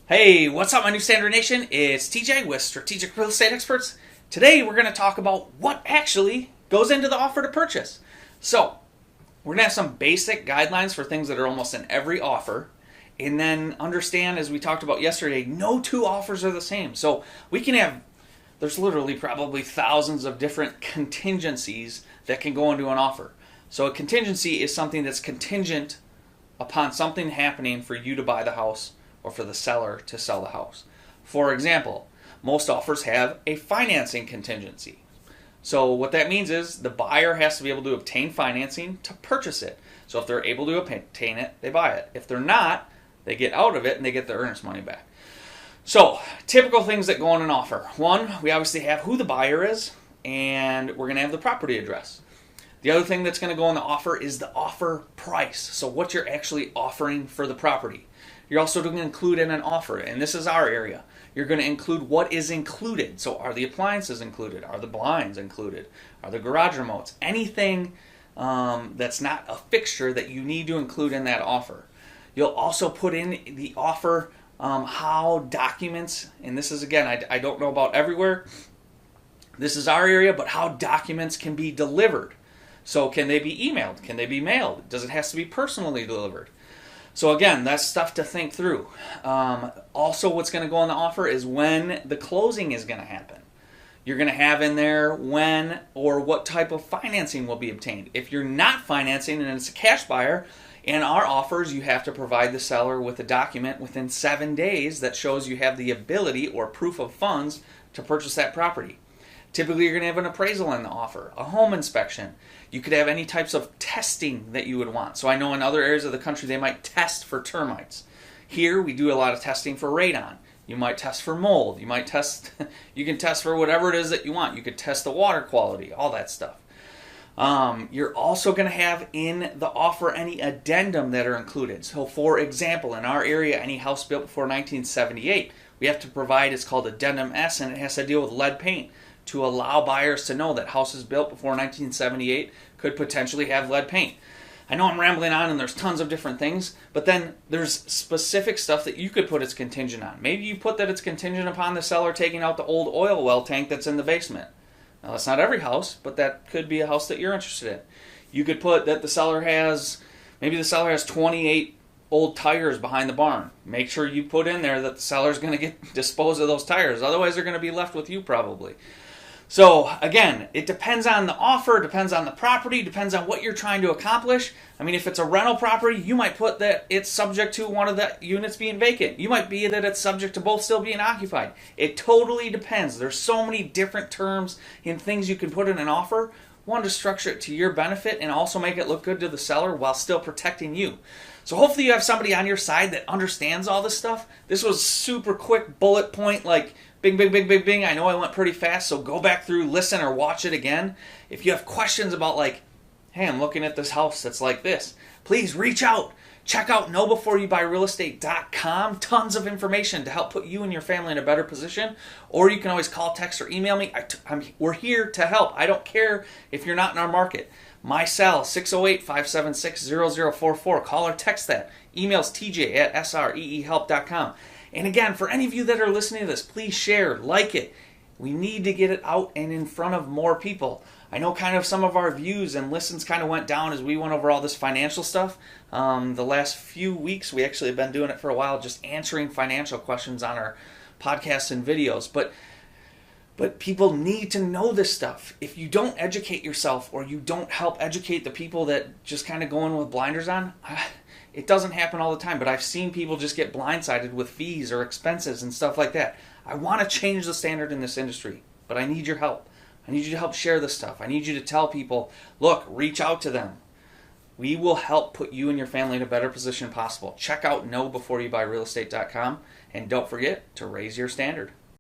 Hey, what's up, my new Standard Nation? It's TJ with Strategic Real Estate Experts. Today, we're going to talk about what actually goes into the offer to purchase. So, we're going to have some basic guidelines for things that are almost in every offer, and then understand, as we talked about yesterday, no two offers are the same. So, there's literally probably thousands of different contingencies that can go into an offer. So, a contingency is something that's contingent upon something happening for you to buy the house or for the seller to sell the house. For example, most offers have a financing contingency. So what that means is the buyer has to be able to obtain financing to purchase it. So if they're able to obtain it, they buy it. If they're not, they get out of it and they get their earnest money back. So typical things that go in an offer. One, we obviously have who the buyer is, and we're going to have the property address. The other thing that's going to go in the offer is the offer price. So what you're actually offering for the property. You're also going to include in an offer, and this is our area. You're going to include what is included. So are the appliances included? Are the blinds included? Are the garage remotes? Anything that's not a fixture that you need to include in that offer. You'll also put in the offer how documents, and this is again, I don't know about everywhere. This is our area, but how documents can be delivered. So can they be emailed? Can they be mailed? Does it have to be personally delivered? So again, that's stuff to think through. Also, what's going to go on the offer is when the closing is going to happen. You're going to have in there when or what type of financing will be obtained. If you're not financing and it's a cash buyer, in our offers, you have to provide the seller with a document within 7 days that shows you have the ability or proof of funds to purchase that property. Typically, you're going to have an appraisal in the offer, a home inspection. You could have any types of testing that you would want. So I know in other areas of the country, they might test for termites. Here, we do a lot of testing for radon. You might test for mold. You can test for whatever it is that you want. You could test the water quality, all that stuff. You're also going to have in the offer any addendum that are included. So for example, in our area, any house built before 1978, we have to provide, it's called Addendum S, and it has to deal with lead paint, to allow buyers to know that houses built before 1978 could potentially have lead paint. I know I'm rambling on and there's tons of different things, but then there's specific stuff that you could put as contingent on. Maybe you put that it's contingent upon the seller taking out the old oil well tank that's in the basement. Now that's not every house, but that could be a house that you're interested in. You could put that maybe the seller has 28 old tires behind the barn. Make sure you put in there that the seller's going to dispose of those tires. Otherwise they're going to be left with you probably. So, again, it depends on the offer, depends on the property, depends on what you're trying to accomplish. I mean, if it's a rental property, you might put that it's subject to one of the units being vacant. You might be that it's subject to both still being occupied. It totally depends. There's so many different terms and things you can put in an offer. One, to structure it to your benefit and also make it look good to the seller while still protecting you. So hopefully you have somebody on your side that understands all this stuff. This was super quick bullet point, like bing, bing, bing, bing, bing. I know I went pretty fast, so go back through, listen, or watch it again. If you have questions about hey, I'm looking at this house that's like this, please reach out. Check out KnowBeforeYouBuyRealEstate.com. Tons of information to help put you and your family in a better position. Or you can always call, text, or email me. We're here to help. I don't care if you're not in our market. My cell, 608-576-0044. Call or text that. Email's tj@sreehelp.com. And again, for any of you that are listening to this, please share, like it. We need to get it out and in front of more people. I know kind of some of our views and listens kind of went down as we went over all this financial stuff. The last few weeks, we actually have been doing it for a while, just answering financial questions on our podcasts and videos. But people need to know this stuff. If you don't educate yourself or you don't help educate the people that just kind of go in with blinders on, it doesn't happen all the time, but I've seen people just get blindsided with fees or expenses and stuff like that. I want to change the standard in this industry, but I need your help. I need you to help share this stuff. I need you to tell people, look, reach out to them. We will help put you and your family in a better position possible. Check out KnowBeforeYouBuyRealEstate.com, and don't forget to raise your standard.